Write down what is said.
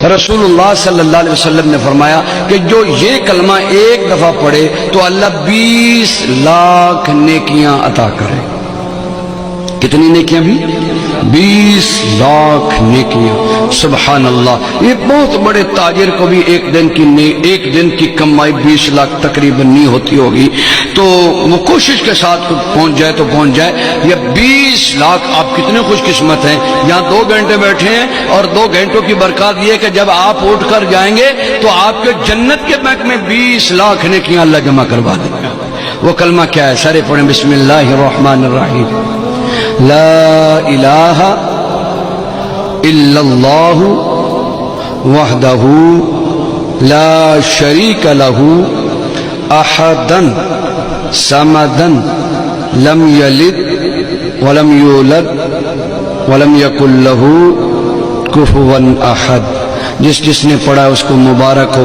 رسول اللہ صلی اللہ علیہ وسلم نے فرمایا کہ جو یہ کلمہ ایک دفعہ پڑھے تو اللہ 20 لاکھ نیکیاں عطا کرے۔ کتنی نیکیاں بھی؟ 20 لاکھ نیکیاں۔ سبحان اللہ، یہ بہت بڑے تاجر کو بھی ایک دن کی کمائی 20 لاکھ تقریباً نہیں ہوتی ہوگی، تو وہ کوشش کے ساتھ پہنچ جائے تو پہنچ جائے۔ یہ 20 لاکھ، آپ کتنے خوش قسمت ہیں، یہاں 2 گھنٹے بیٹھے ہیں اور 2 گھنٹوں کی برکات یہ کہ جب آپ اٹھ کر جائیں گے تو آپ کے جنت کے بینک میں 20 لاکھ نیکیاں اللہ جمع کروا دے گا۔ وہ کلمہ کیا ہے؟ سارے پڑھیں، بسم اللہ الرحمن الرحیم، لا الہ الا اللہ وحدہ لا شریک لہ احدا صمدا لم یلد ولم یولد ولم یکن لہ کفوا احد۔ جس نے پڑھا اس کو مبارک ہو۔